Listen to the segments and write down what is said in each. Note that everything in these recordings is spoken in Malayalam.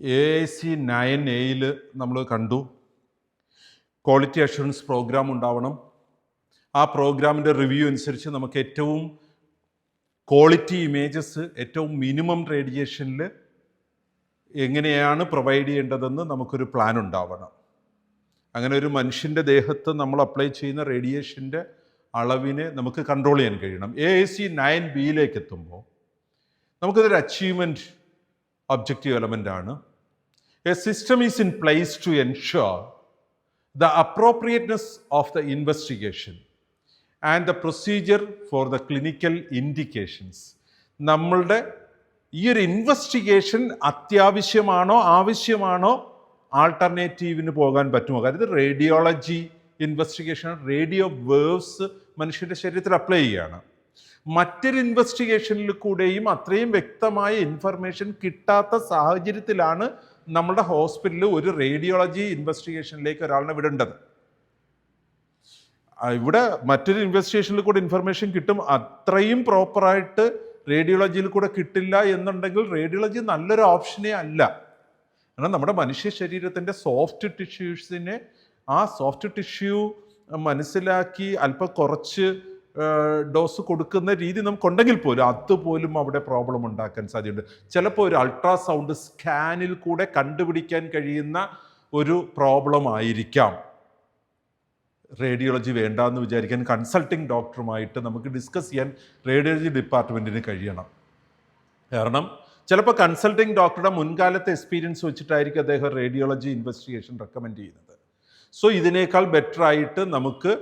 AIC 9A നമ്മൾ കണ്ടു. ക്വാളിറ്റി അഷുറൻസ് പ്രോഗ്രാം ഉണ്ടാവണം. ആ പ്രോഗ്രാമിൻ്റെ റിവ്യൂ അനുസരിച്ച് നമുക്ക് ഏറ്റവും ക്വാളിറ്റി ഇമേജസ് ഏറ്റവും മിനിമം റേഡിയേഷനിൽ എങ്ങനെയാണ് പ്രൊവൈഡ് ചെയ്യേണ്ടതെന്ന് നമുക്കൊരു പ്ലാൻ ഉണ്ടാവണം. അങ്ങനെ ഒരു മനുഷ്യൻ്റെ ദേഹത്ത് നമ്മൾ അപ്ലൈ ചെയ്യുന്ന റേഡിയേഷൻ്റെ അളവിനെ നമുക്ക് കൺട്രോൾ ചെയ്യാൻ കഴിയണം. AIC 9Bയിലേക്ക് എത്തുമ്പോൾ നമുക്കതൊരു അച്ചീവ്മെൻറ്റ് ഒബ്ജക്റ്റീവ് എലമെൻ്റ് ആണ്. A system is in place to ensure the appropriateness of the investigation and the procedure for the clinical indications. നമ്മളുടെ ഈ ഒരു ഇൻവെസ്റ്റിഗേഷൻ അത്യാവശ്യമാണോ, ആവശ്യമാണോ, ആൾട്ടർനേറ്റീവിന് പോകാൻ പറ്റുമോ? കാര്യം ഇത് റേഡിയോളജി ഇൻവെസ്റ്റിഗേഷൻ, റേഡിയോ വേവ്സ് മനുഷ്യൻ്റെ ശരീരത്തിൽ അപ്ലൈ ചെയ്യുകയാണ്. മറ്റൊരു ഇൻവെസ്റ്റിഗേഷനിൽ കൂടെയും അത്രയും വ്യക്തമായ ഇൻഫർമേഷൻ കിട്ടാത്ത സാഹചര്യത്തിലാണ് നമ്മുടെ ഹോസ്പിറ്റലിൽ ഒരു റേഡിയോളജി ഇൻവെസ്റ്റിഗേഷനിലേക്ക് ഒരാളിനെ വിടേണ്ടത്. ഇവിടെ മറ്റൊരു ഇൻവെസ്റ്റിഗേഷനിൽ കൂടെ ഇൻഫർമേഷൻ കിട്ടും, അത്രയും പ്രോപ്പറായിട്ട് റേഡിയോളജിയിൽ കൂടെ കിട്ടില്ല എന്നുണ്ടെങ്കിൽ റേഡിയോളജി നല്ലൊരു ഓപ്ഷനേ അല്ല. കാരണം നമ്മുടെ മനുഷ്യ ശരീരത്തിൻ്റെ സോഫ്റ്റ് ടിഷ്യൂസിനെ ആ സോഫ്റ്റ് ടിഷ്യൂ മനസ്സിലാക്കി അല്പം കുറച്ച് ഡോസ് കൊടുക്കുന്ന രീതി നമുക്കുണ്ടെങ്കിൽ പോലും അതുപോലും അവിടെ പ്രോബ്ലം ഉണ്ടാക്കാൻ സാധ്യതയുണ്ട്. ചിലപ്പോൾ ഒരു അൾട്രാസൗണ്ട് സ്കാനിൽ കൂടെ കണ്ടുപിടിക്കാൻ കഴിയുന്ന ഒരു പ്രോബ്ലം ആയിരിക്കാം റേഡിയോളജി വേണ്ടാന്ന് വിചാരിക്കാൻ കൺസൾട്ടിങ് ഡോക്ടറുമായിട്ട് നമുക്ക് ഡിസ്കസ് ചെയ്യാൻ റേഡിയോളജി ഡിപ്പാർട്ട്മെൻറ്റിന് കഴിയണം. കാരണം ചിലപ്പോൾ കൺസൾട്ടിങ് ഡോക്ടറുടെ മുൻകാലത്തെ എക്സ്പീരിയൻസ് വെച്ചിട്ടായിരിക്കും അദ്ദേഹം റേഡിയോളജി ഇൻവെസ്റ്റിഗേഷൻ റെക്കമെൻഡ് ചെയ്യുന്നത്. സോ ഇതിനേക്കാൾ ബെറ്റർ ആയിട്ട് നമുക്ക്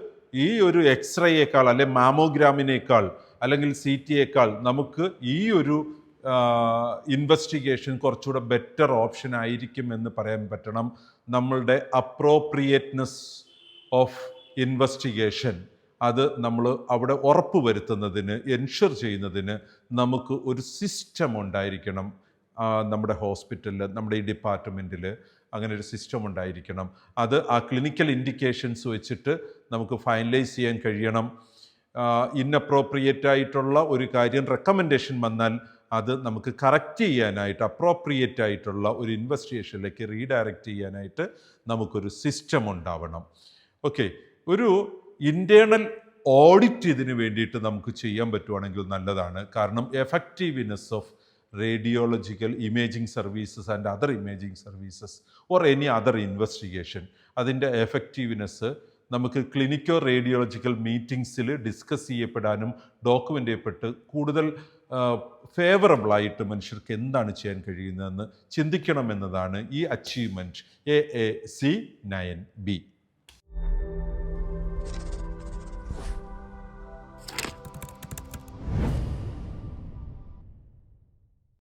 ഈ ഒരു എക്സ്റേയേക്കാൾ അല്ലെങ്കിൽ മാമോഗ്രാമിനേക്കാൾ അല്ലെങ്കിൽ CTയേക്കാൾ നമുക്ക് ഈ ഒരു ഇൻവെസ്റ്റിഗേഷൻ കുറച്ചുകൂടെ ബെറ്റർ ഓപ്ഷൻ ആയിരിക്കും എന്ന് പറയാൻ പറ്റണം. നമ്മളുടെ അപ്രോപ്രിയേറ്റ്നെസ് ഓഫ് ഇൻവെസ്റ്റിഗേഷൻ അത് നമ്മൾ അവിടെ ഉറപ്പ് വരുത്തുന്നതിന്, എൻഷുർ ചെയ്യുന്നതിന് നമുക്ക് ഒരു സിസ്റ്റം ഉണ്ടായിരിക്കണം. നമ്മുടെ ഹോസ്പിറ്റലിൽ, നമ്മുടെ ഈ ഡിപ്പാർട്ട്മെൻറ്റിൽ അങ്ങനെ ഒരു സിസ്റ്റം ഉണ്ടായിരിക്കണം. അത് ആ ക്ലിനിക്കൽ ഇൻഡിക്കേഷൻസ് വെച്ചിട്ട് നമുക്ക് ഫൈനലൈസ് ചെയ്യാൻ കഴിയണം. ഇൻഅപ്രോപ്രിയേറ്റ് ആയിട്ടുള്ള ഒരു കാര്യം റെക്കമെൻഡേഷൻ വന്നാൽ അത് നമുക്ക് കറക്റ്റ് ചെയ്യാനായിട്ട് അപ്രോപ്രിയേറ്റ് ആയിട്ടുള്ള ഒരു ഇൻവെസ്റ്റിഗേഷനിലേക്ക് റീഡയറക്റ്റ് ചെയ്യാനായിട്ട് നമുക്കൊരു സിസ്റ്റം ഉണ്ടാവണം. ഓക്കെ, ഒരു ഇൻറ്റേർണൽ ഓഡിറ്റ് ഇതിന് വേണ്ടിയിട്ട് നമുക്ക് ചെയ്യാൻ പറ്റുവാണെങ്കിൽ നല്ലതാണ്. കാരണം effectiveness of radiological imaging services and other imaging services or any other investigation, അതിൻ്റെ എഫക്റ്റീവ്നെസ് നമുക്ക് ക്ലിനിക്കോ റേഡിയോളജിക്കൽ മീറ്റിംഗ്സിൽ ഡിസ്കസ് ചെയ്യപ്പെടാനും ഡോക്യുമെൻ്റ് ചെയ്യപ്പെട്ട് കൂടുതൽ ഫേവറബിളായിട്ട് മനുഷ്യർക്ക് എന്താണ് ചെയ്യാൻ കഴിയുന്നതെന്ന് ചിന്തിക്കണമെന്നതാണ് ഈ അച്ചീവ്മെൻറ്റ് AIC 9B.